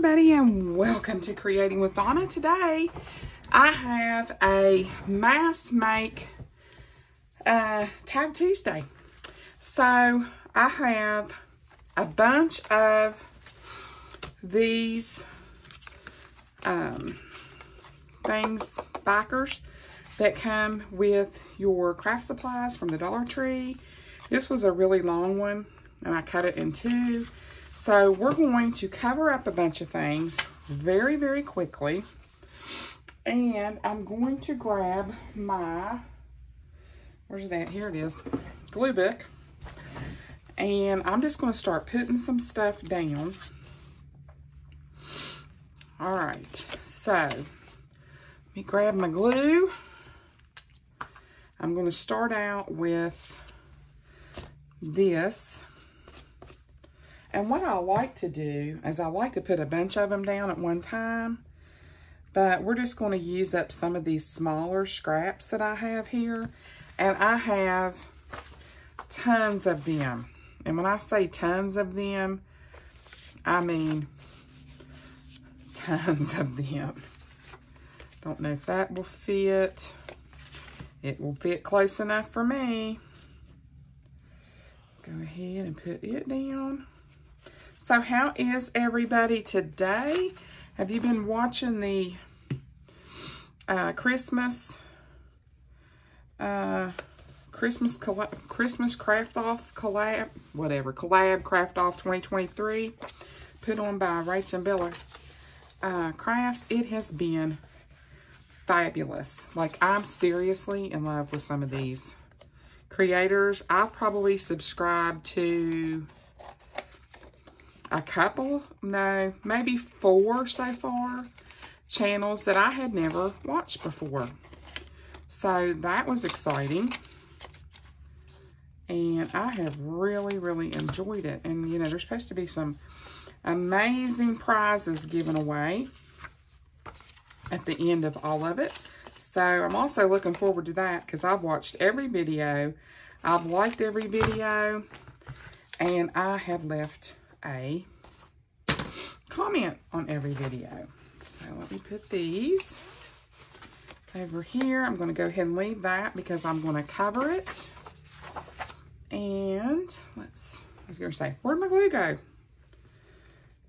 everybody, and welcome to Creating with Donna. Today I have a mass make Tag Tuesday. So I have a bunch of these things, backers that come with your craft supplies from the Dollar Tree. This was a really long one and I cut it in two. So we're going to cover up a bunch of things very, very quickly. And I'm going to grab my, where's that? Here it is, glue book. And I'm just going to start putting some stuff down. All right, so let me grab my glue. I'm going to start out with this. And what I like to do is I like to put a bunch of them down at one time, but we're just going to use up some of these smaller scraps that I have here. And I have tons of them. And when I say tons of them, I mean tons of them. Don't know if that will fit. It will fit close enough for me. Go ahead and put it down. So how is everybody today? Have you been watching the Christmas craft off collab, whatever, collab craft off 2023, put on by Rach and Bella Crafts? It has been fabulous. Like, I'm seriously in love with some of these creators. I probably subscribe to a couple, no, maybe 4 so far, channels that I had never watched before. So that was exciting. And I have really, really enjoyed it. And, you know, there's supposed to be some amazing prizes given away at the end of all of it. So I'm also looking forward to that because I've watched every video. I've liked every video. And I have left a comment on every video. So let me put these over here. I'm going to go ahead and leave that because I'm going to cover it. And I was going to say, where'd my glue go? I'm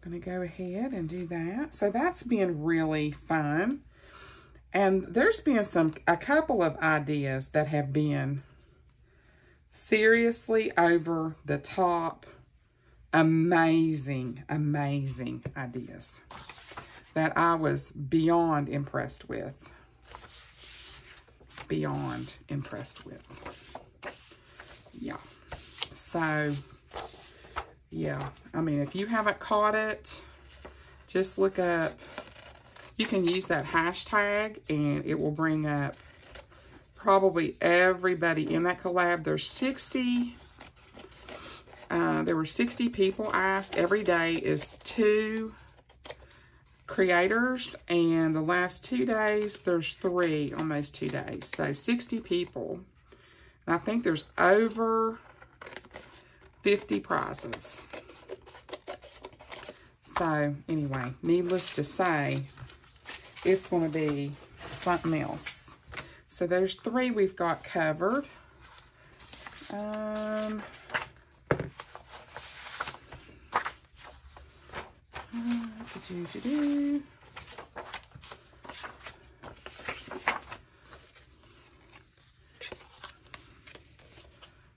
going to go ahead and do that. So that's been really fun. And there's been a couple of ideas that have been seriously over the top, amazing ideas that I was beyond impressed with. Beyond impressed with. Yeah. So, yeah. I mean, if you haven't caught it, just look up. You can use that hashtag and it will bring up probably everybody in that collab. There's 60. There were 60 people asked. Every day is 2 creators, and the last 2 days, there's 3 on those 2 days. So 60 people. And I think there's over 50 prizes. So anyway, needless to say, it's going to be something else. So there's 3 we've got covered. I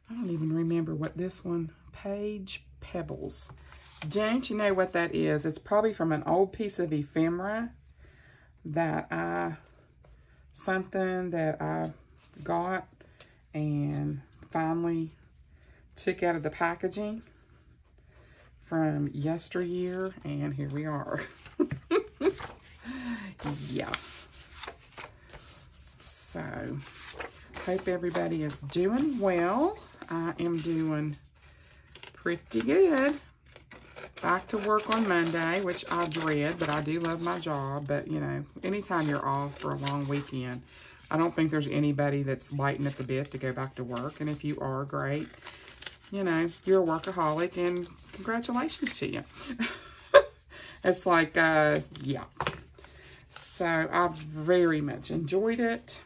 don't even remember what this one, Page Pebbles. Don't you know what that is? It's probably from an old piece of ephemera that something that I got and finally took out of the packaging from yesteryear, and here we are. Yeah. So, hope everybody is doing well. I am doing pretty good. Back to work on Monday, which I dread, but I do love my job. But, you know, anytime you're off for a long weekend, I don't think there's anybody that's biting at the bit to go back to work. And if you are, great. You know, you're a workaholic, and congratulations to you. It's like, yeah. So I very much enjoyed it.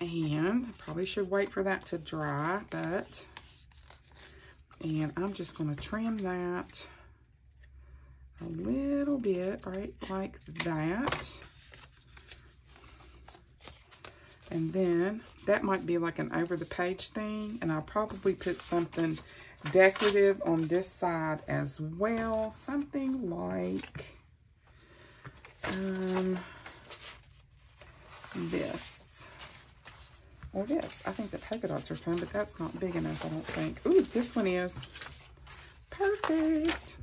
And I probably should wait for that to dry, but, and I'm just going to trim that a little bit, right, like that. And then that might be like an over the page thing, and I'll probably put something decorative on this side as well. Something like this. Or this. I think the polka dots are fun, but that's not big enough, I don't think. Ooh, this one is. Perfect.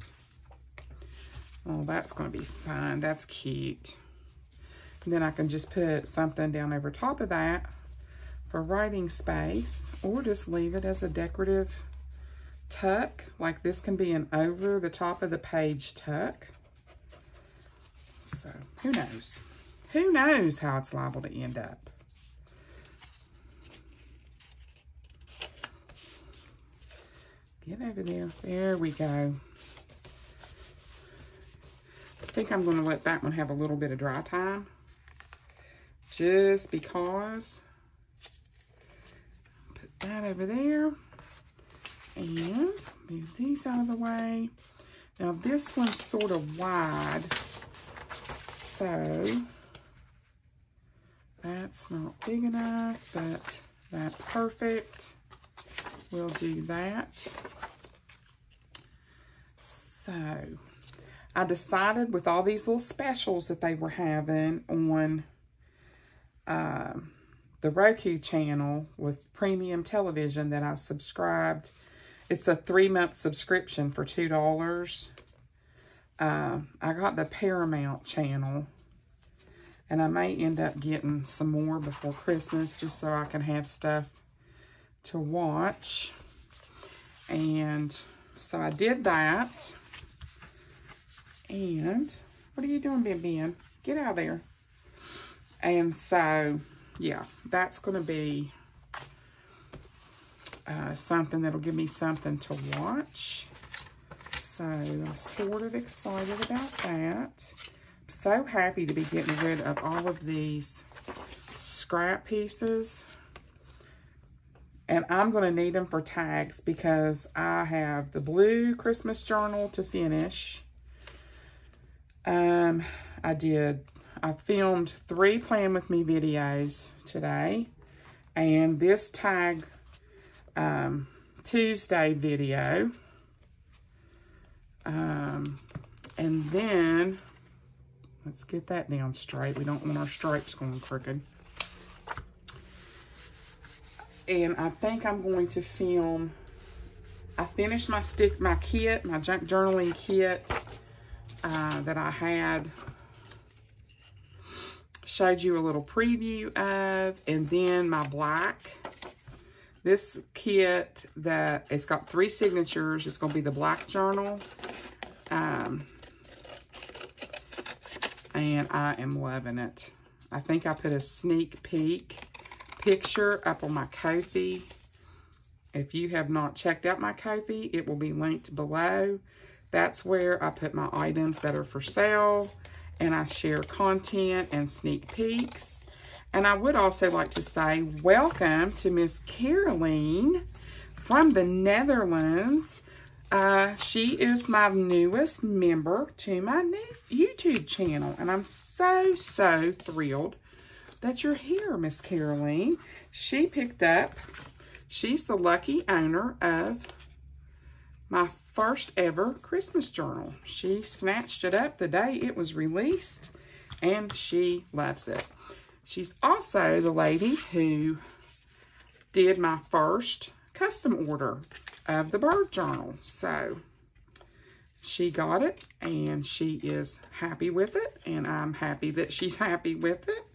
Oh, that's going to be fun. That's cute. And then I can just put something down over top of that for writing space, or just leave it as a decorative tuck. Like this can be an over the top of the page tuck. So, who knows? Who knows how it's liable to end up? Get over there. There we go. I think I'm going to let that one have a little bit of dry time. Just because. Put that over there. And move these out of the way. Now this one's sort of wide. So that's not big enough, but that's perfect. We'll do that. So I decided with all these little specials that they were having on the Roku channel with premium television that I subscribed. It's a 3-month subscription for $2. I got the Paramount channel, and I may end up getting some more before Christmas just so I can have stuff to watch. And so I did that. And what are you doing, Ben? Get out of there. And so, yeah, that's going to be something that'll give me something to watch. So I'm sort of excited about that. I'm so happy to be getting rid of all of these scrap pieces. And I'm going to need them for tags because I have the blue Christmas journal to finish. I filmed 3 Plan With Me videos today. And this tag Tuesday video. And then, let's get that down straight. We don't want our stripes going crooked. And I think I'm going to film, I finished my kit, my junk journaling kit that I had showed you a little preview of, and then my black. This kit that it's got 3 signatures. It's going to be the black journal. And I am loving it. I think I put a sneak peek picture up on my Ko-fi. If you have not checked out my Ko-fi, it will be linked below. That's where I put my items that are for sale, and I share content and sneak peeks. And I would also like to say welcome to Miss Caroline from the Netherlands. She is my newest member to my new YouTube channel, and I'm so thrilled that you're here, Miss Caroline. She picked up, she's the lucky owner of my first ever Christmas journal. She snatched it up the day it was released, and she loves it. She's also the lady who did my first custom order of the bird journal. So she got it, and she is happy with it, and I'm happy that she's happy with it.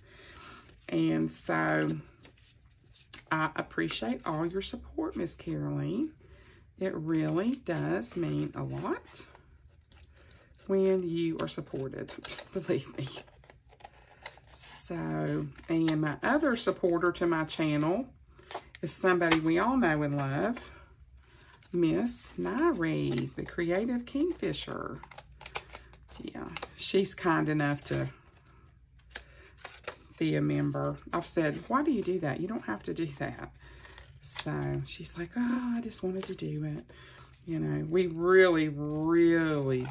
And so I appreciate all your support, Miss Caroline. It really does mean a lot when you are supported, believe me. So, and my other supporter to my channel is somebody we all know and love, Miss Nairi, the Creative Kingfisher. Yeah, she's kind enough to be a member. I've said, why do you do that? You don't have to do that. So she's like, oh, I just wanted to do it. You know, we really, really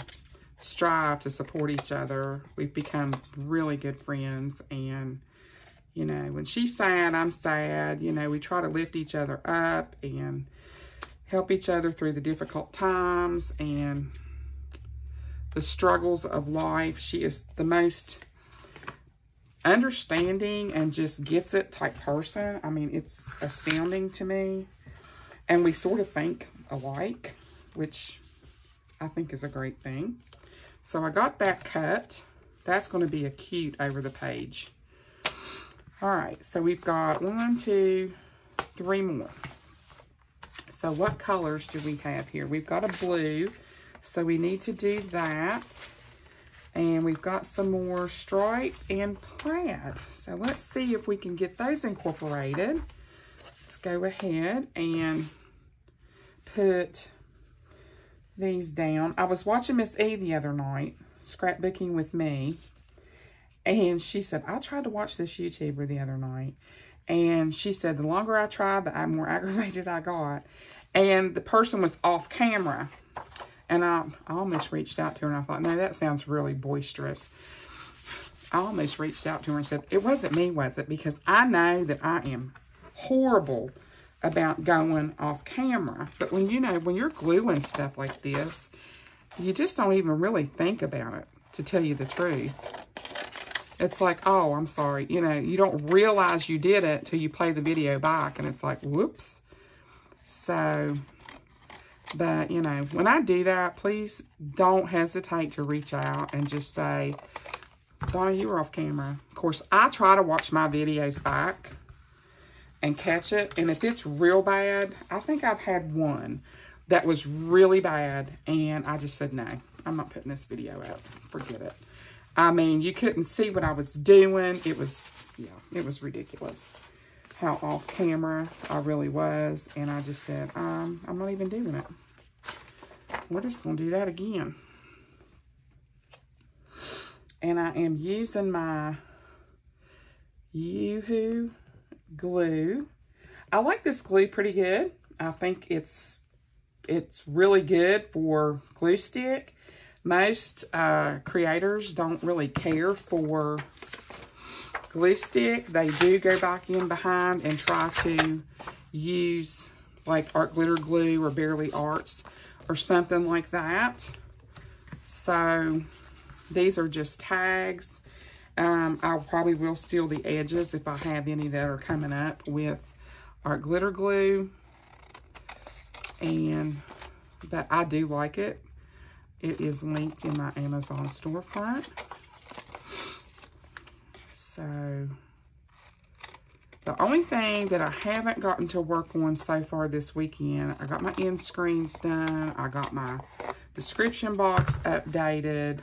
strive to support each other. We've become really good friends. And, you know, when she's sad, I'm sad. You know, we try to lift each other up and help each other through the difficult times and the struggles of life. She is the most understanding and just gets it type person. I mean, it's astounding to me. And we sort of think alike, which I think is a great thing. So I got that cut. That's going to be a cute over the page. All right, so we've got 1, 2, 3 more. So what colors do we have here? We've got a blue, so we need to do that. And we've got some more stripe and plaid. So let's see if we can get those incorporated. Let's go ahead and put these down. I was watching Miss E the other night, scrapbooking with me. And she said, I tried to watch this YouTuber the other night. And she said, the longer I tried, the more aggravated I got. And the person was off camera. And I almost reached out to her and I thought, no, that sounds really boisterous. I almost reached out to her and said, it wasn't me, was it? Because I know that I am horrible about going off camera. But when, you know, when you're gluing stuff like this, you just don't even really think about it, to tell you the truth. It's like, oh, I'm sorry. You know, you don't realize you did it till you play the video back and it's like, whoops. So, but, you know, when I do that, please don't hesitate to reach out and just say, Donna, you were off camera. Of course, I try to watch my videos back and catch it. And if it's real bad, I think I've had one that was really bad. And I just said, no, I'm not putting this video out. Forget it. I mean, you couldn't see what I was doing. It was, yeah, it was ridiculous how off camera I really was. And I just said, I'm not even doing it. We're just going to do that again. And I am using my Yoo-hoo glue. I like this glue pretty good. I think it's really good for glue stick. Most creators don't really care for glue stick. They do go back in behind and try to use like art glitter glue or Barely Arts or something like that. So these are just tags. I probably will seal the edges if I have any that are coming up with art glitter glue. But I do like it. It is linked in my Amazon storefront. So the only thing that I haven't gotten to work on so far this weekend, I got my end screens done. I got my description box updated.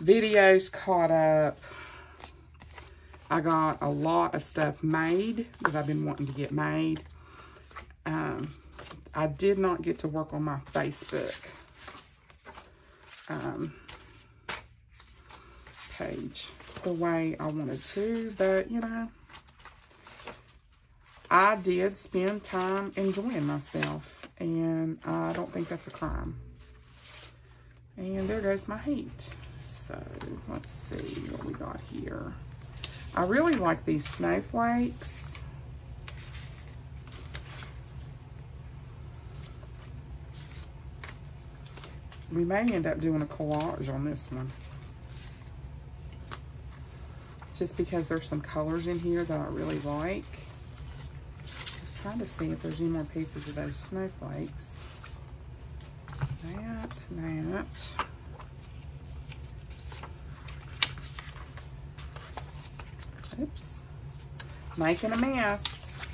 Videos caught up. I got a lot of stuff made that I've been wanting to get made. I did not get to work on my Facebook page the way I wanted to, but you know, I did spend time enjoying myself, and I don't think that's a crime. And there goes my heat. So let's see what we got here. I really like these snowflakes. We may end up doing a collage on this one, just because there's some colors in here that I really like. Just trying to see if there's any more pieces of those snowflakes. That. Oops. Making a mess.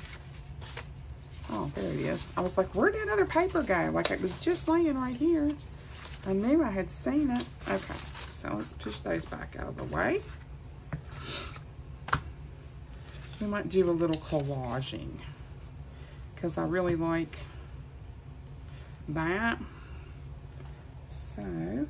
Oh, there it is. I was like, where'd that other paper go? Like it was just laying right here. I knew I had seen it. Okay, so let's push those back out of the way. We might do a little collaging because I really like that. So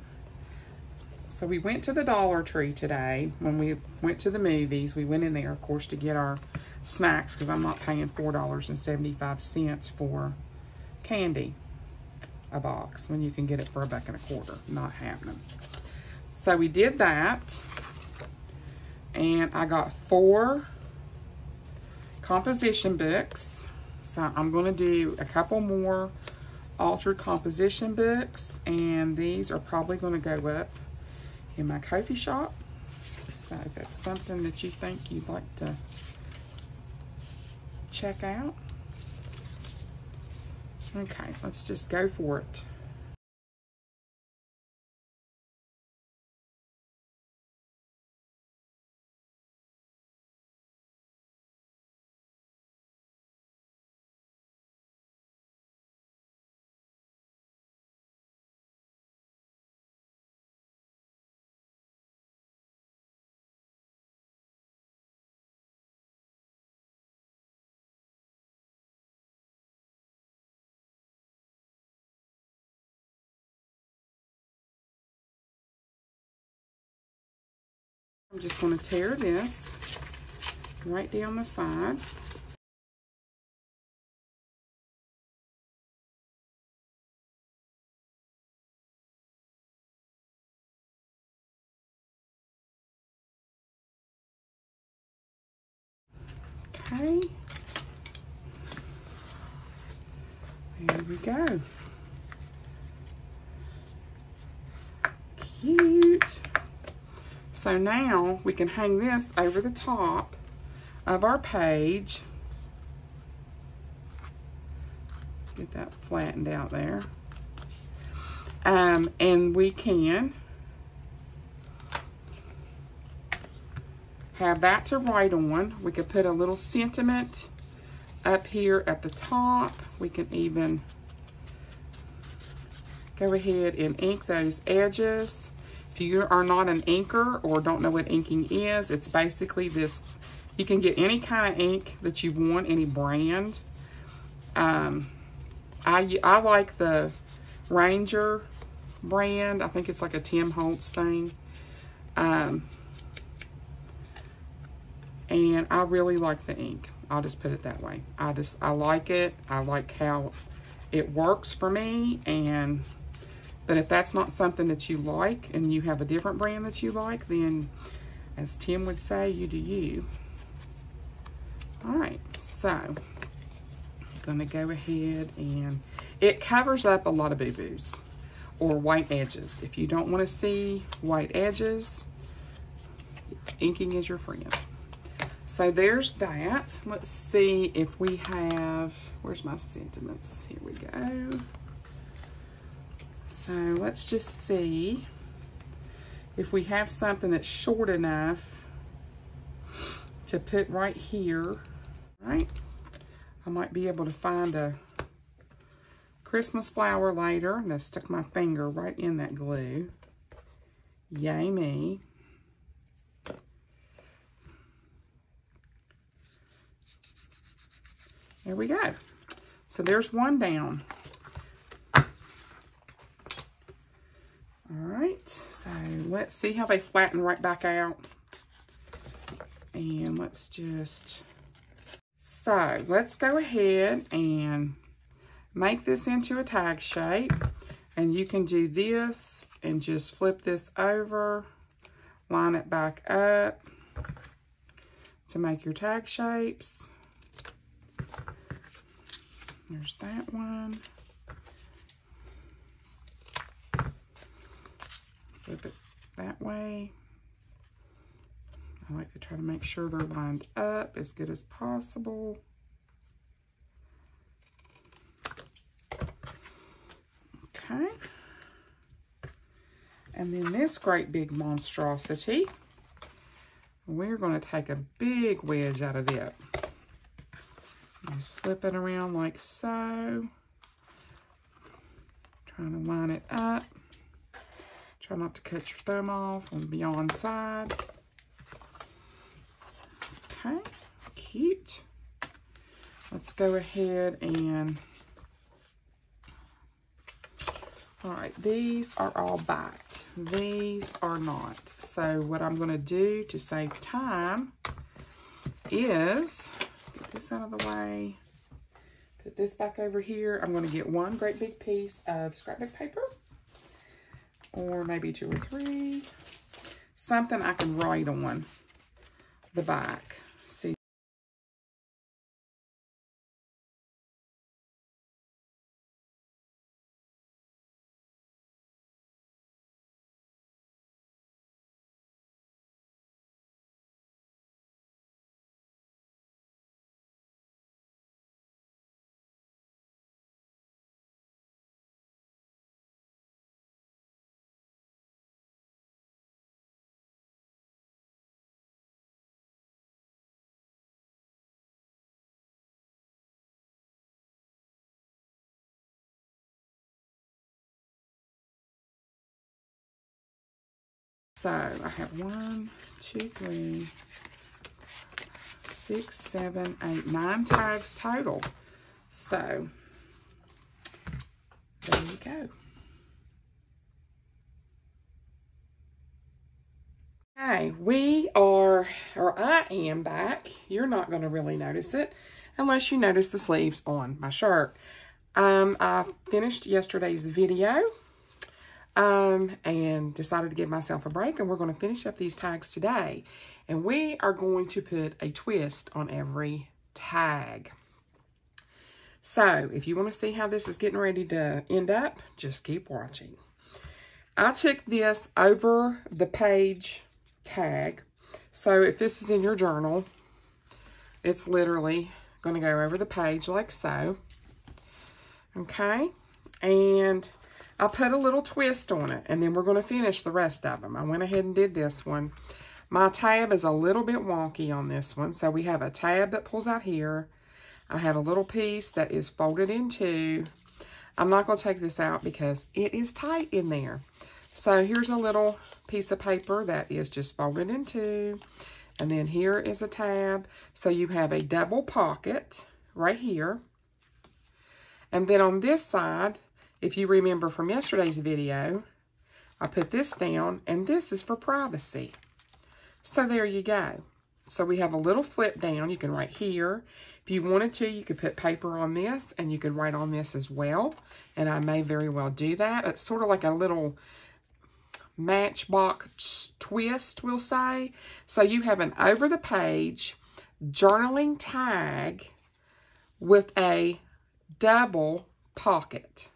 So we went to the Dollar Tree today. When we went to the movies, we went in there, of course, to get our snacks because I'm not paying $4.75 for candy a box when you can get it for $1.25. Not happening. So we did that, and I got 4 composition books. So I'm going to do a couple more altered composition books, and these are probably going to go up in my coffee shop. So if that's something that you think you'd like to check out. Okay, let's just go for it. I'm just going to tear this right down the side. Okay. There we go. Cute. So now we can hang this over the top of our page. Get that flattened out there. And we can have that to write on. We could put a little sentiment up here at the top. We can even go ahead and ink those edges. If you are not an inker or don't know what inking is, it's basically this. You can get any kind of ink that you want, any brand. I like the Ranger brand. I think it's like a Tim Holtz thing. And I really like the ink. I'll just put it that way. I like it. I like how it works for me. But if that's not something that you like and you have a different brand that you like, then as Tim would say, you do you. All right, so I'm gonna go ahead, and it covers up a lot of boo-boos or white edges. If you don't want to see white edges, inking is your friend. So there's that. Let's see if we have, where's my sentiments? Here we go. So let's just see if we have something that's short enough to put right here. Right? I might be able to find a Christmas flower later, and I stuck my finger right in that glue. Yay me. There we go. So there's one down. All right, so let's see how they flatten right back out. And let's just, so let's go ahead and make this into a tag shape. And you can do this and just flip this over, line it back up to make your tag shapes. There's that one. Flip it that way. I like to try to make sure they're lined up as good as possible. Okay. And then this great big monstrosity, we're going to take a big wedge out of it. Just flip it around like so. Trying to line it up. Try not to cut your thumb off on the beyond side. Okay, cute. Let's go ahead and, all right, these are all backed. these are not. So what I'm going to do to save time is get this out of the way, put this back over here. I'm going to get one great big piece of scrapbook paper, or maybe 2 or 3, something I can write on the back. See. So I have 1, 2, 3, 6, 7, 8, 9 tags total. So there you go. Okay, we are, or I am back. You're not going to really notice it unless you notice the sleeves on my shirt. I finished yesterday's video. And decided to give myself a break, and we're going to finish up these tags today. And we are going to put a twist on every tag. So if you want to see how this is getting ready to end up, just keep watching. I took this over the page tag. So if this is in your journal, it's literally going to go over the page like so. Okay, and I put a little twist on it, and then we're going to finish the rest of them. I went ahead and did this one. My tab is a little bit wonky on this one. So we have a tab that pulls out here. I have a little piece that is folded in two. I'm not going to take this out because it is tight in there. So here's a little piece of paper that is just folded in two. And then here is a tab. So you have a double pocket right here. And then on this side, if you remember from yesterday's video, I put this down, and this is for privacy. So there you go. So we have a little flip down. You can write here. If you wanted to, you could put paper on this, and you could write on this as well. And I may very well do that. It's sort of like a little matchbox twist, we'll say. So you have an over-the-page journaling tag with a double pocket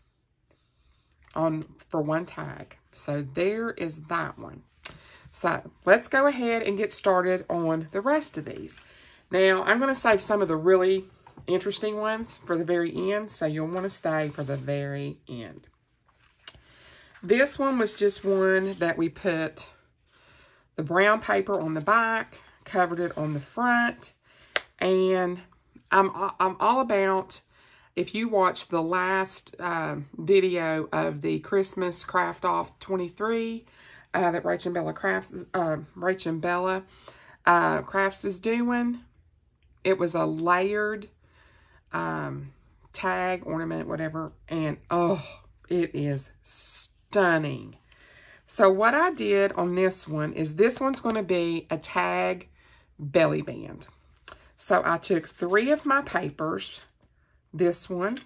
for one tag. So there is that one. So let's go ahead and get started on the rest of these. Now I'm going to save some of the really interesting ones for the very end, so you'll want to stay for the very end. This one was just one that we put the brown paper on the back, covered it on the front, and I'm all about, if you watched the last video of the Christmas Craft Off 23 that Rachel Bella Crafts is doing, it was a layered tag, ornament, whatever, and oh, it is stunning. So what I did on this one is, this one's going to be a tag belly band. So I took 3 of my papers, this one,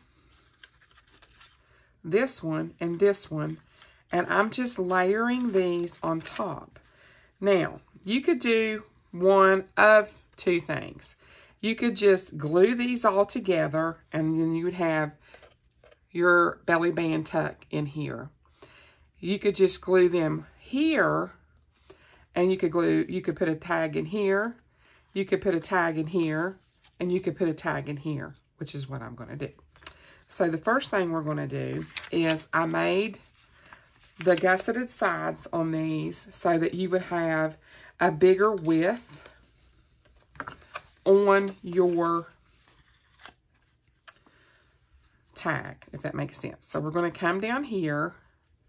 and this one, and I'm just layering these on top. Now, you could do one of 2 things. You could just glue these all together, and then you would have your belly band tuck in here. You could just glue them here, and you could put a tag in here, you could put a tag in here, and you could put a tag in here, which is what I'm going to do. So the first thing we're going to do is, I made the gusseted sides on these so that you would have a bigger width on your tag, if that makes sense. So we're going to come down here.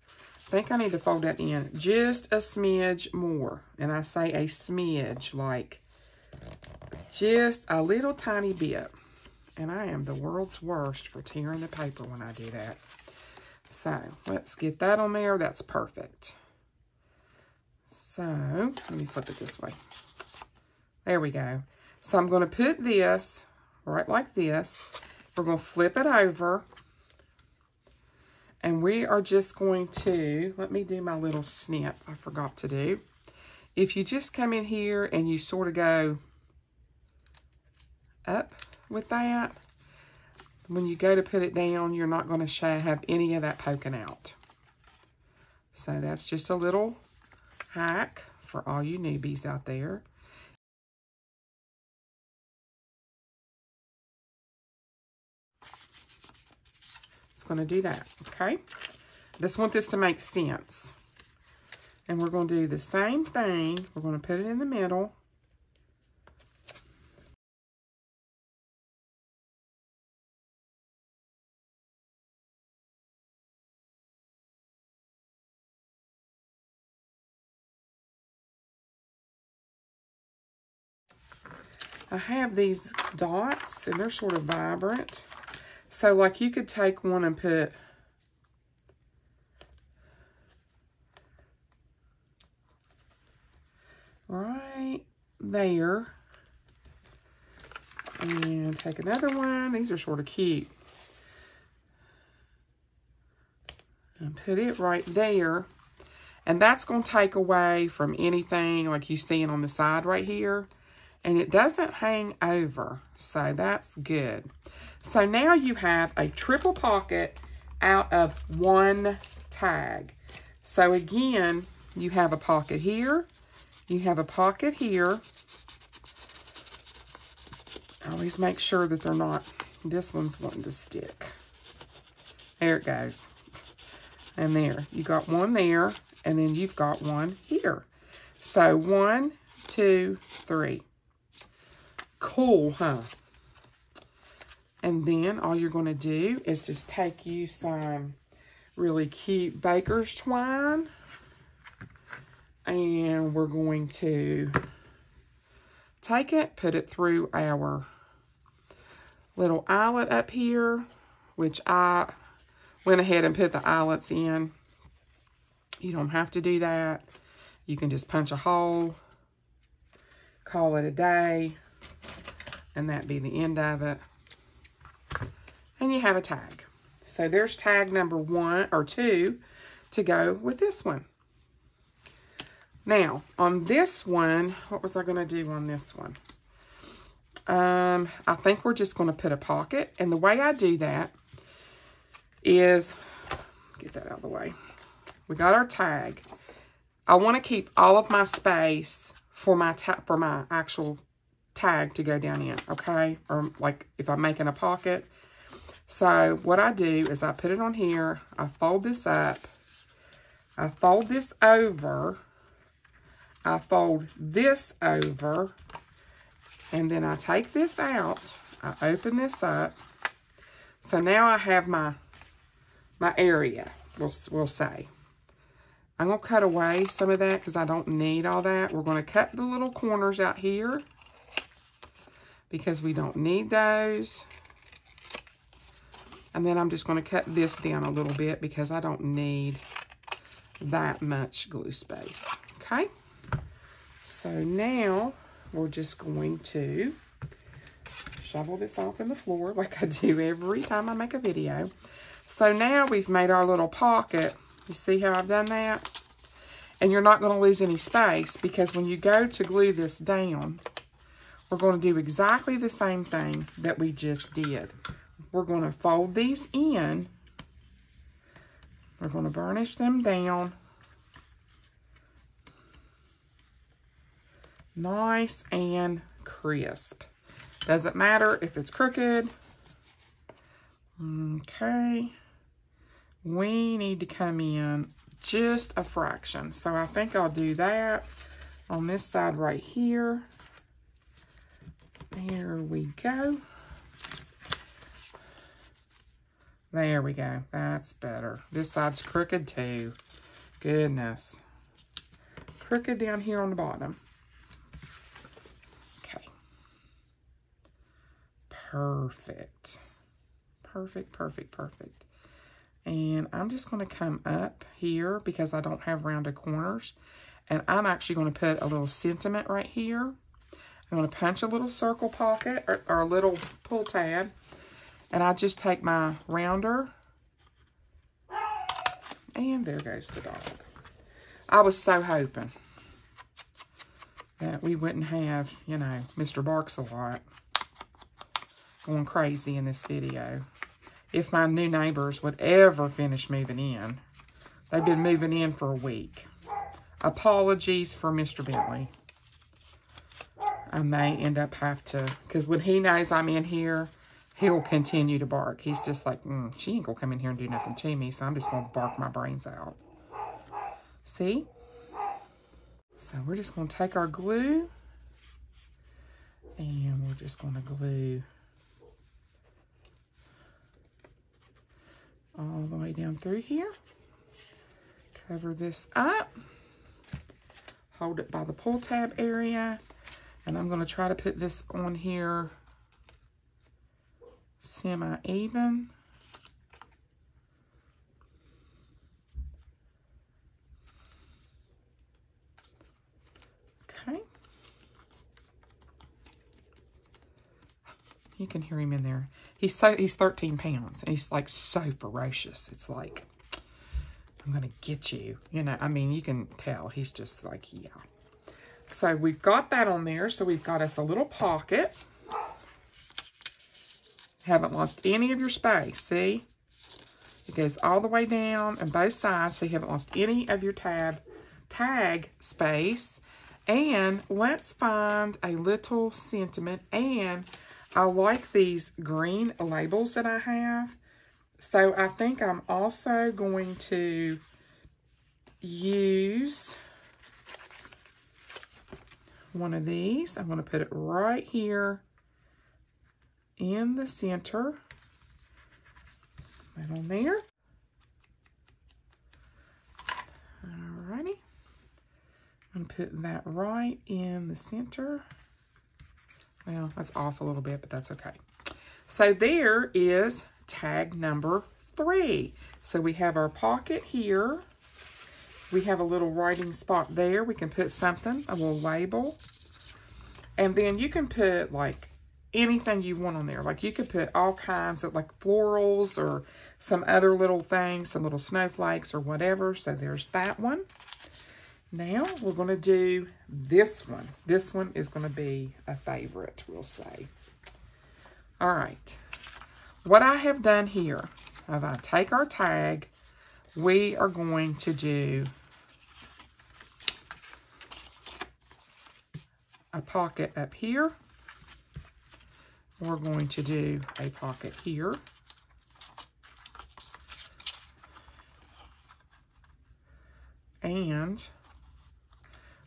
I think I need to fold that in just a smidge more. And I say a smidge, like just a little tiny bit. And I am the world's worst for tearing the paper when I do that. So let's get that on there. That's perfect. So, let me flip it this way. There we go. So I'm going to put this right like this. We're going to flip it over. And we are just going to, let me do my little snip I forgot to do. If you just come in here and you sort of go up with that, when you go to put it down, you're not going to have any of that poking out. So that's just a little hack for all you newbies out there. It's going to do that, okay? Just want this to make sense. And we're going to do the same thing. We're going to put it in the middle. I have these dots, and they're sort of vibrant. So, like, you could take one and put right there. And take another one. These are sort of cute. And put it right there. And that's going to take away from anything like you see on the side right here. And it doesn't hang over. So that's good. So now you have a triple pocket out of one tag. So again, you have a pocket here. You have a pocket here. Always make sure that they're not, this one's wanting to stick. There it goes. And there, you got one there, and then you've got one here. So 1, 2, 3. Cool, huh? And then all you're going to do is just take you some really cute baker's twine. And we're going to take it, put it through our little eyelet up here, which I went ahead and put the eyelets in. You don't have to do that. You can just punch a hole, call it a day, and that be the end of it. And you have a tag. So there's tag number 1 or 2 to go with this one. Now, on this one, what was I going to do on this one? I think we're just going to put a pocket. And the way I do that is, get that out of the way. We got our tag. I want to keep all of my space for my actual tag to go down in, okay? Or like if I'm making a pocket. So what I do is I put it on here. I fold this up. I fold this over. I fold this over, and then I take this out. I open this up. So now I have my area, we'll say. I'm going to cut away some of that because I don't need all that. We're going to cut the little corners out here because we don't need those. And then I'm just going to cut this down a little bit because I don't need that much glue space, okay? So now we're just going to shovel this off in the floor like I do every time I make a video. So now we've made our little pocket. You see how I've done that? And you're not going to lose any space because when you go to glue this down, we're going to do exactly the same thing that we just did. We're going to fold these in. We're going to burnish them down. Nice and crisp. Doesn't matter if it's crooked. Okay. We need to come in just a fraction. So I think I'll do that on this side right here. There we go. There we go. That's better. This side's crooked too. Goodness. Crooked down here on the bottom. Okay. Perfect. Perfect, perfect, perfect. And I'm just going to come up here because I don't have rounded corners. And I'm actually going to put a little sentiment right here. I'm going to punch a little circle pocket or a little pull tab. And I just take my rounder. And there goes the dog. I was so hoping that we wouldn't have, you know, Mr. Barks a lot going crazy in this video. If my new neighbors would ever finish moving in. They've been moving in for a week. Apologies for Mr. Bentley. I may end up have to, because when he knows I'm in here, he'll continue to bark. He's just like, she ain't gonna come in here and do nothing to me, so I'm just gonna bark my brains out. See? So we're just gonna take our glue, and we're just gonna glue all the way down through here. Cover this up. Hold it by the pull tab area. And I'm going to try to put this on here semi-even. Okay. You can hear him in there. He's 13 pounds. And he's like so ferocious. It's like, I'm going to get you. You know, I mean, you can tell. He's just like, yeah. So we've got that on there. So we've got us a little pocket. Haven't lost any of your space. See? It goes all the way down on both sides. So you haven't lost any of your tag space. And let's find a little sentiment. And I like these green labels that I have. So I think I'm also going to use one of these. I'm going to put it right here in the center. Right on there. Alrighty. I'm going to put that right in the center. Well, that's off a little bit, but that's okay. So there is tag number 3. So we have our pocket here. We have a little writing spot there. We can put something, a little label. And then you can put like anything you want on there. Like you could put all kinds of like florals or some other little things, some little snowflakes or whatever. So there's that one. Now we're going to do this one. This one is going to be a favorite, we'll say. All right. What I have done here, as I take our tag, we are going to do a pocket up here. We're going to do a pocket here. And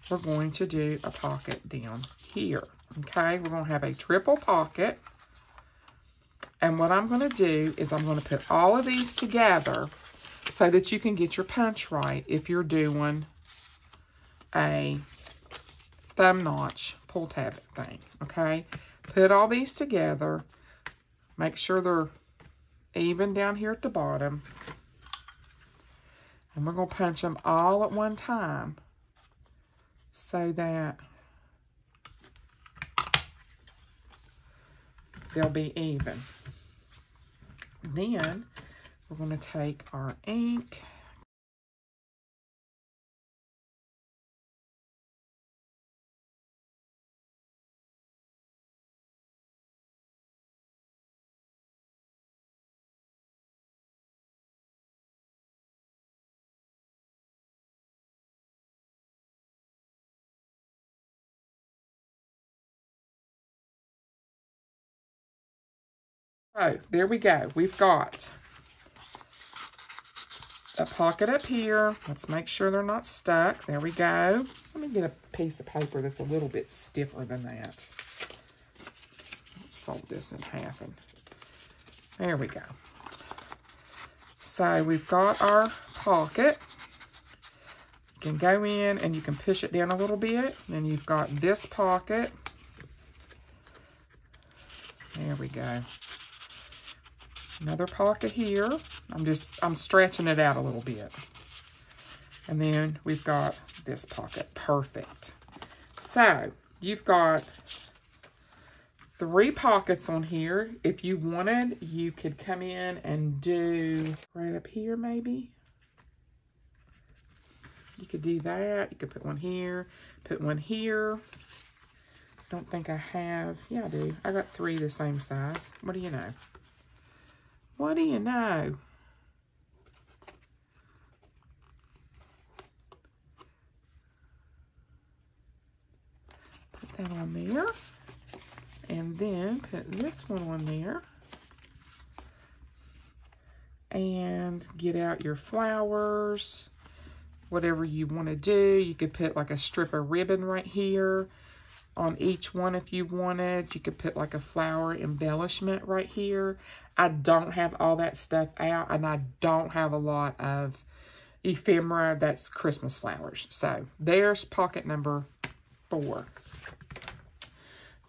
we're going to do a pocket down here. Okay, we're going to have a triple pocket. And what I'm going to do is I'm going to put all of these together so that you can get your punch right if you're doing a thumb notch pull tab thing, okay? Put all these together. Make sure they're even down here at the bottom. And we're going to punch them all at one time so that they'll be even. Then we're going to take our ink. So there we go. We've got a pocket up here. Let's make sure they're not stuck. There we go. Let me get a piece of paper that's a little bit stiffer than that. Let's fold this in half. And there we go. So we've got our pocket. You can go in and you can push it down a little bit. Then you've got this pocket. There we go. Another pocket here. I'm stretching it out a little bit. And then we've got this pocket. Perfect. So you've got 3 pockets on here. If you wanted, you could come in and do right up here maybe. You could do that. You could put one here, put one here. Don't think I have. Yeah, I do. I got 3 the same size. What do you know? What do you know? Put that on there. And then put this one on there. And get out your flowers. Whatever you want to do. You could put like a strip of ribbon right here on each one if you wanted. You could put like a flower embellishment right here. I don't have all that stuff out, and I don't have a lot of ephemera that's Christmas flowers. So there's pocket number 4.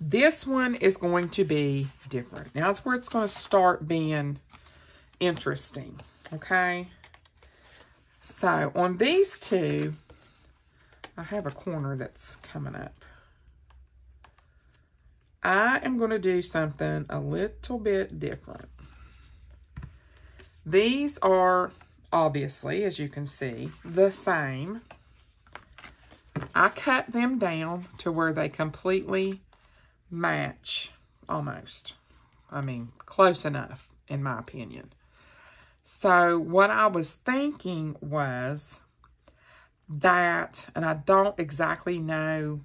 This one is going to be different. Now it's where it's going to start being interesting, okay? So on these 2, I have a corner that's coming up. I am going to do something a little bit different. These are obviously, as you can see, the same. I cut them down to where they completely match, almost. I mean, close enough, in my opinion. So what I was thinking was that, and I don't exactly know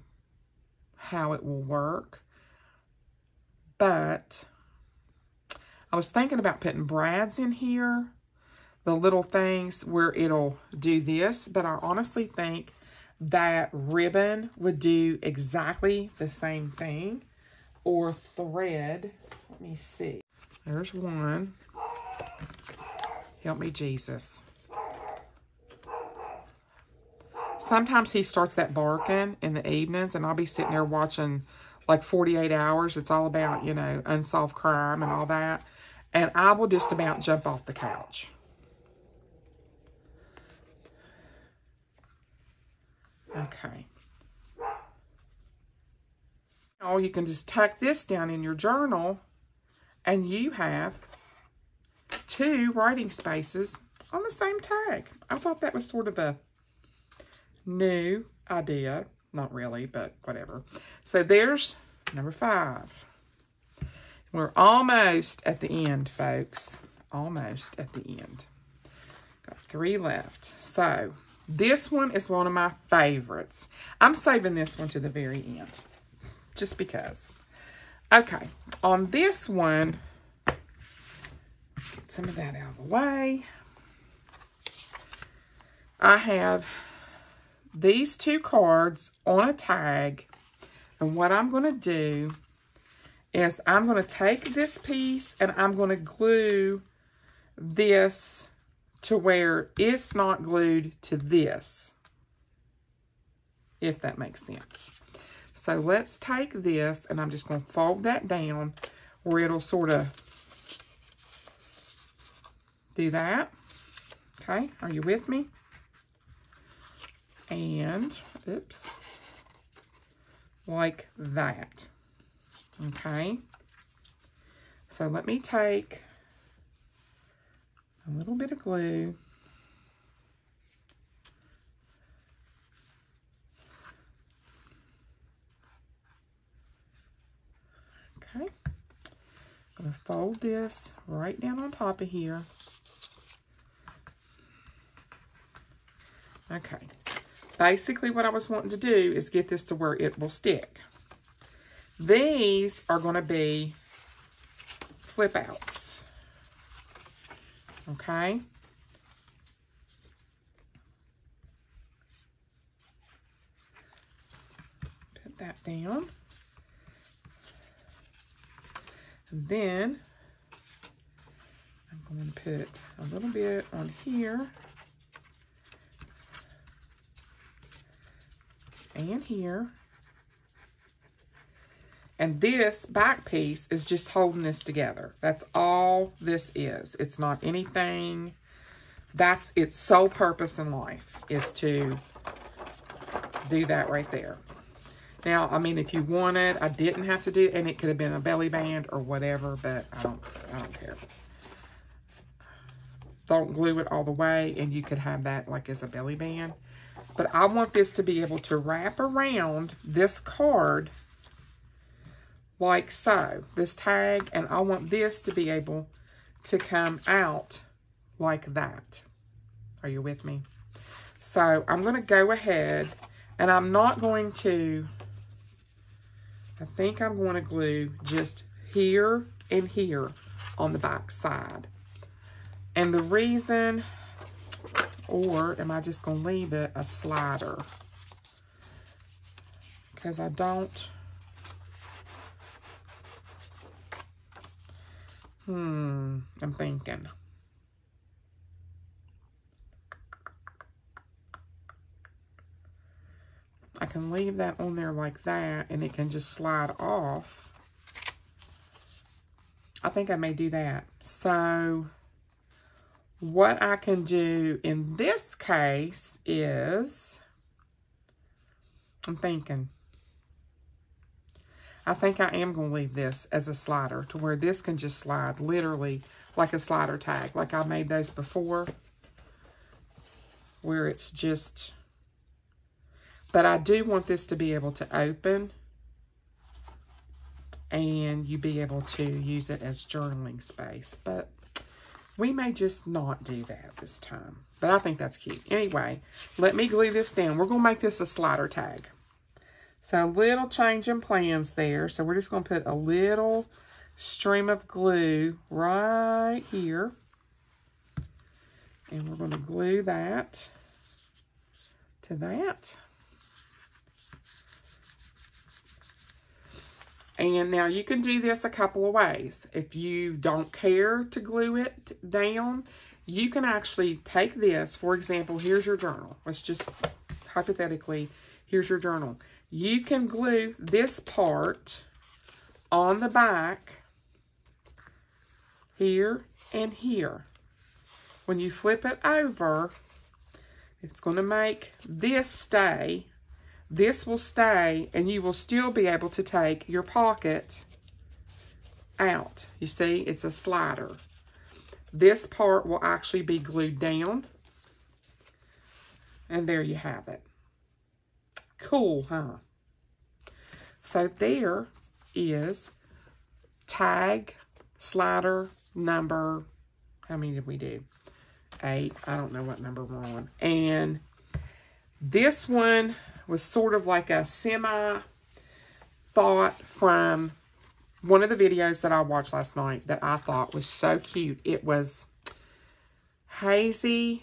how it will work, but I was thinking about putting brads in here, the little things where it'll do this, but I honestly think that ribbon would do exactly the same thing, or thread. Let me see. There's one. Help me, Jesus. Sometimes he starts that barking in the evenings, and I'll be sitting there watching like 48 Hours. It's all about, you know, unsolved crime and all that. And I will just about jump off the couch. Okay. Now you can just tuck this down in your journal, and you have 2 writing spaces on the same tag. I thought that was sort of a new idea. Not really, but whatever. So there's number 5. We're almost at the end, folks. Almost at the end. Got 3 left. So this one is one of my favorites. I'm saving this one to the very end, just because. Okay, on this one, get some of that out of the way. I have these 2 cards on a tag, and what I'm going to do is I'm going to take this piece and I'm going to glue this to where it's not glued to this, if that makes sense. So let's take this, and I'm just going to fold that down where it'll sort of do that. Okay, are you with me? And, oops, like that. Okay, so let me take a little bit of glue. Okay, I'm going to fold this right down on top of here. Okay, basically what I was wanting to do is get this to where it will stick. These are going to be flip outs. Okay. Put that down. And then I'm going to put a little bit on here. And here. And this back piece is just holding this together. That's all this is. It's not anything. That's its sole purpose in life, is to do that right there. Now, I mean, if you wanted, I didn't have to do, and it could have been a belly band or whatever, but I don't care. Don't glue it all the way, and you could have that like as a belly band. But I want this to be able to wrap around this card like so, this tag, and I want this to be able to come out like that. Are you with me? So I'm going to go ahead, and I'm not going to, I think I'm going to glue just here and here on the back side. And the reason, or am I just going to leave it a slider? Because I don't, I'm thinking. I can leave that on there like that, and it can just slide off. I think I may do that. So what I can do in this case is, I'm thinking, I think I am going to leave this as a slider to where this can just slide literally like a slider tag, like I made those before, where it's just, but I do want this to be able to open and you be able to use it as journaling space. But we may just not do that this time. But I think that's cute. Anyway, let me glue this down. We're going to make this a slider tag. So a little change in plans there. So we're just going to put a little stream of glue right here. And we're going to glue that to that. And now you can do this a couple of ways. If you don't care to glue it down, you can actually take this. For example, here's your journal. Let's just hypothetically, here's your journal. You can glue this part on the back here and here. When you flip it over, it's going to make this stay. This will stay, and you will still be able to take your pocket out. You see, it's a slider. This part will actually be glued down. And there you have it. Cool, huh? So there is tag, slider, number, how many did we do? 8. I don't know what number we're on. And this one was sort of like a semi-thought from one of the videos that I watched last night that I thought was so cute. It was Hazy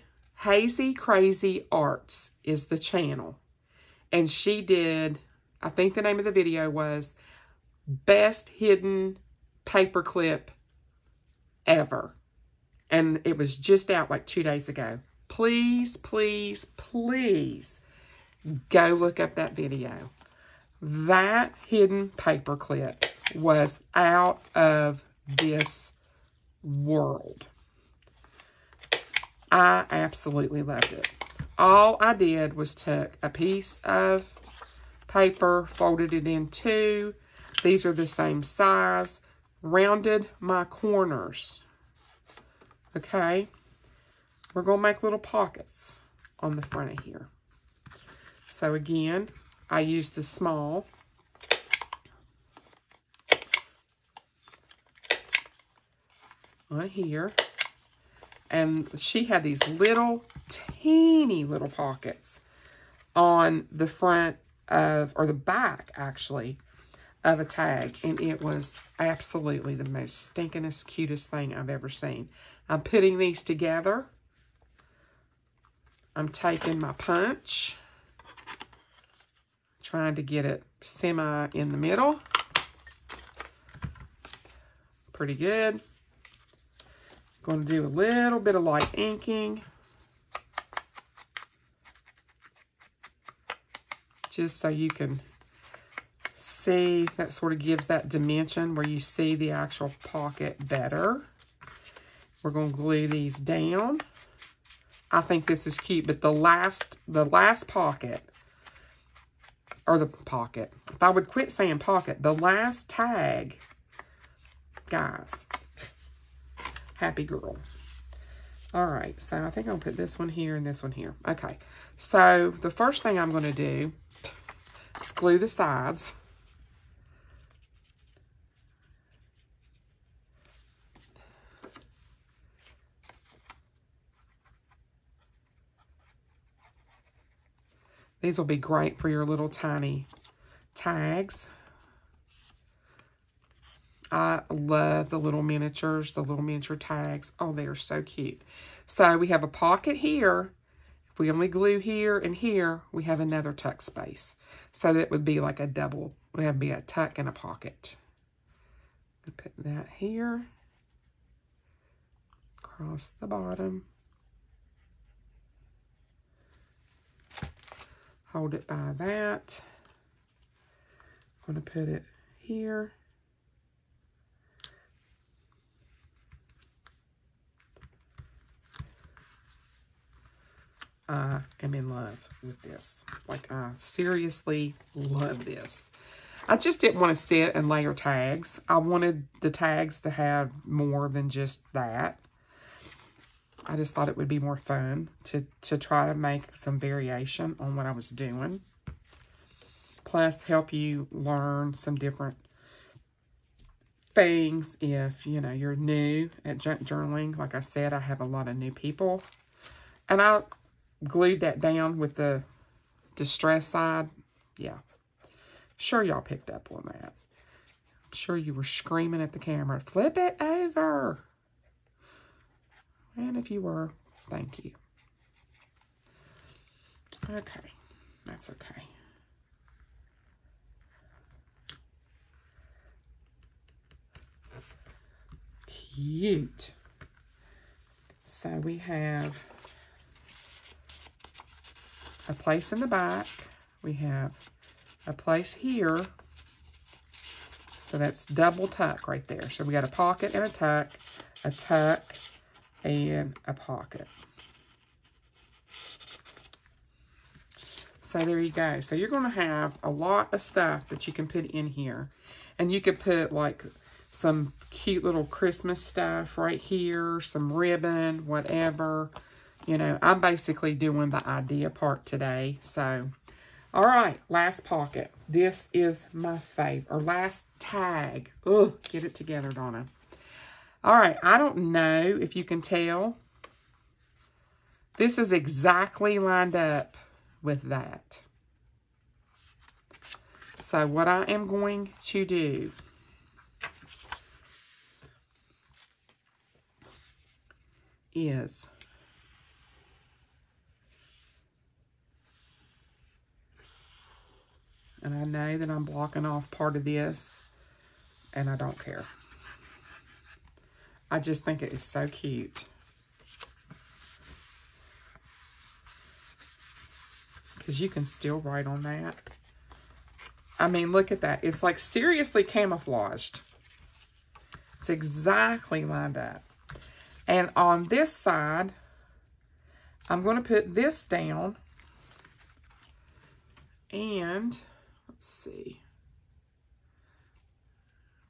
Crazy Arts is the channel. And she did, I think the name of the video was Best Hidden Paperclip Ever. And it was just out like 2 days ago. Please, please, please go look up that video. That hidden paperclip was out of this world. I absolutely loved it. All I did was took a piece of paper, folded it in 2. These are the same size. Rounded my corners. Okay? We're going to make little pockets on the front of here. So again, I used the small. On here. And she had these little, teeny little pockets on the front of, or the back actually, of a tag. And it was absolutely the most stinkingest, cutest thing I've ever seen. I'm putting these together. I'm taking my punch, trying to get it semi in the middle. Pretty good. Going to do a little bit of light inking. Just so you can see, that sort of gives that dimension where you see the actual pocket better. We're going to glue these down. I think this is cute, but the last pocket or the pocket. If I would quit saying pocket, the last tag, guys, happy girl. All right, so I think I'll put this one here and this one here. Okay, so the first thing I'm going to do is glue the sides. These will be great for your little tiny tags. I love the little miniatures, the little miniature tags. Oh, they are so cute. So we have a pocket here. If we only glue here and here, we have another tuck space. So that would be like a double. We have to be a tuck and a pocket. Put that here. Across the bottom. Hold it by that. I'm going to put it here. I am in love with this. Like, I seriously love this. I just didn't want to sit and layer tags. I wanted the tags to have more than just that. I just thought it would be more fun to try to make some variation on what I was doing. Plus, help you learn some different things if, you know, you're new at junk journaling. Like I said, I have a lot of new people. And I glued that down with the distress side. Yeah. Sure y'all picked up on that. I'm sure you were screaming at the camera, flip it over. And if you were, thank you. Okay, that's okay. Cute. So we have a place in the back. We have a place here. So that's double tuck right there. So we got a pocket and a tuck, and a pocket. So there you go. So you're going to have a lot of stuff that you can put in here. And you could put like some cute little Christmas stuff right here, some ribbon, whatever. You know, I'm basically doing the idea part today. So, all right, last pocket. This is my favorite, or last tag. Ugh, get it together, Donna. All right, I don't know if you can tell. This is exactly lined up with that. So what I am going to do is and I know that I'm blocking off part of this, and I don't care. I just think it is so cute. Because you can still write on that. I mean, look at that. It's like seriously camouflaged. It's exactly lined up. And on this side, I'm going to put this down. And, let's see.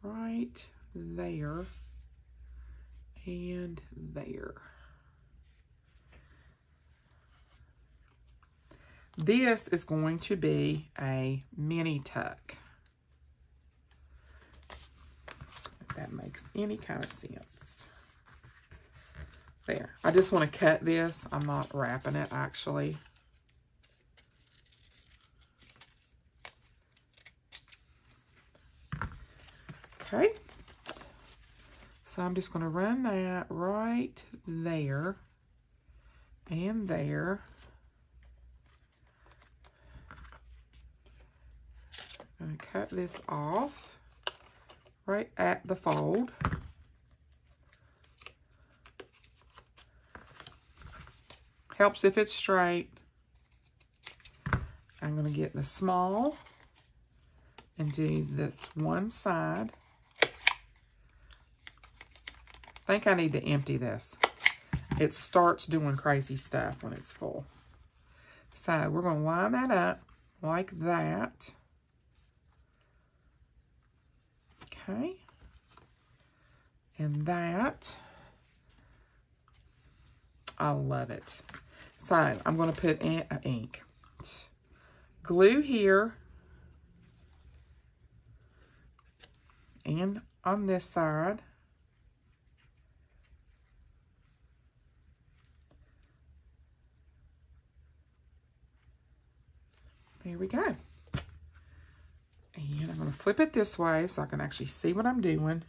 Right there. And there. This is going to be a mini tuck. If that makes any kind of sense. There. I just want to cut this. I'm not wrapping it, actually. Okay. So I'm just going to run that right there and there. I'm going to cut this off right at the fold. Helps if it's straight. I'm going to get the small and do this one side. I think I need to empty this. It starts doing crazy stuff when it's full. So we're going to line that up like that. Okay. And that, I love it. So I'm going to put ink. Glue here. And on this side. There we go. And I'm going to flip it this way so I can actually see what I'm doing.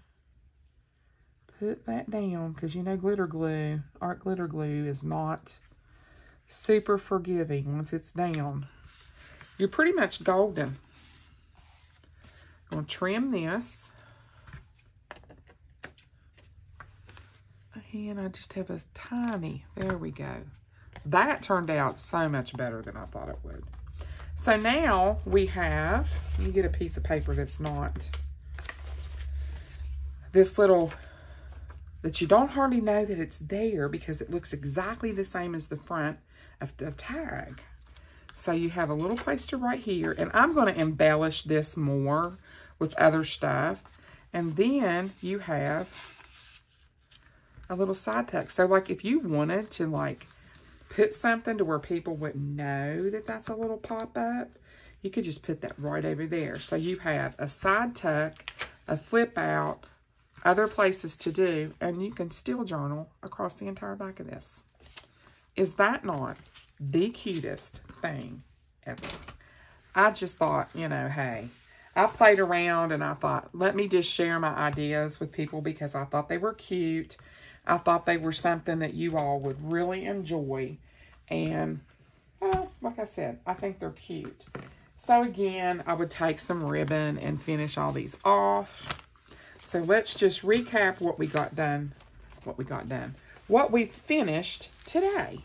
Put that down because you know glitter glue, art glitter glue is not super forgiving once it's down. You're pretty much golden. I'm going to trim this. And I just have a tiny, there we go. That turned out so much better than I thought it would. So now we have, let me get a piece of paper that's not this little, that you don't hardly know that it's there because it looks exactly the same as the front of the tag. So you have a little place to write here, and I'm going to embellish this more with other stuff. And then you have a little side tuck. So like if you wanted to like put something to where people wouldn't know that that's a little pop-up, you could just put that right over there. So you have a side tuck, a flip out, other places to do, and you can still journal across the entire back of this. Is that not the cutest thing ever? I just thought, you know, hey, I played around and I thought, let me just share my ideas with people because I thought they were cute. I thought they were something that you all would really enjoy. And, well, like I said, I think they're cute. So again, I would take some ribbon and finish all these off. So let's just recap what we got done. What we finished today.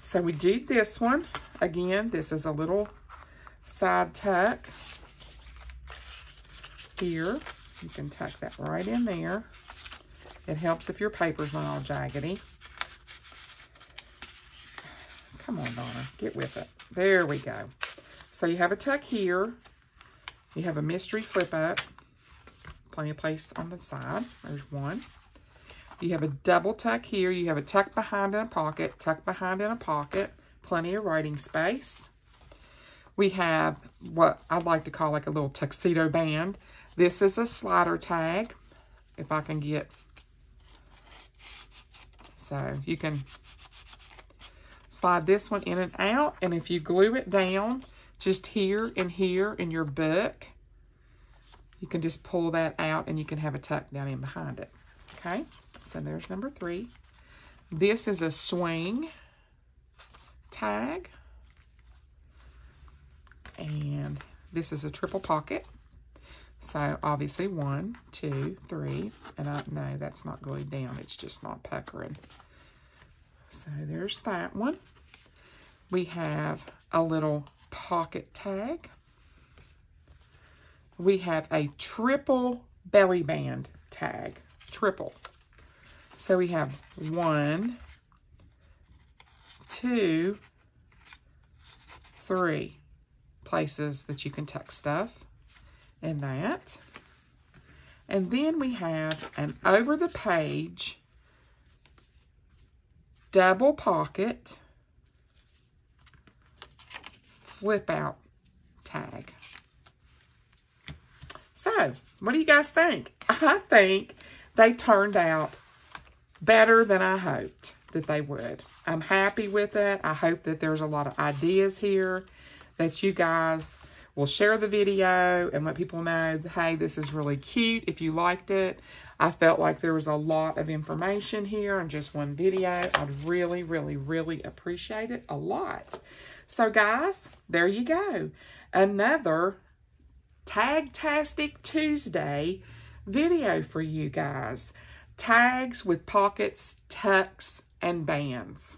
So we did this one. Again, this is a little side tuck here. You can tuck that right in there. It helps if your paper's not all jaggedy. Come on, Donna, get with it. There we go. So you have a tuck here. You have a mystery flip up. Plenty of place on the side. There's one. You have a double tuck here. You have a tuck behind in a pocket, tuck behind in a pocket. Plenty of writing space. We have what I'd like to call like a little tuxedo band. This is a slider tag, if I can get. So you can slide this one in and out, and if you glue it down just here and here in your book, you can just pull that out and you can have a tuck down in behind it. Okay, so there's number 3. This is a swing tag, and this is a triple pocket. So obviously 1, 2, 3, and no, that's not glued down. It's just not puckering. So there's that one. We have a little pocket tag. We have a triple belly band tag. Triple. So we have 1, 2, 3 places that you can tuck stuff in that. And then we have an over the page double pocket flip out tag. So, what do you guys think? I think they turned out better than I hoped that they would. I'm happy with it. I hope that there's a lot of ideas here that you guys will share the video and let people know, hey, this is really cute if you liked it. I felt like there was a lot of information here in just one video. I'd really, really, really appreciate it a lot. So guys, there you go. Another Tagtastic Tuesday video for you guys. Tags with pockets, tucks, and bands.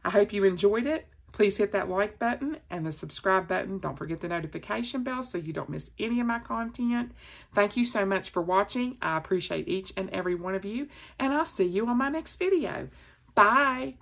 I hope you enjoyed it. Please hit that like button and the subscribe button. Don't forget the notification bell so you don't miss any of my content. Thank you so much for watching. I appreciate each and every one of you, and I'll see you on my next video. Bye.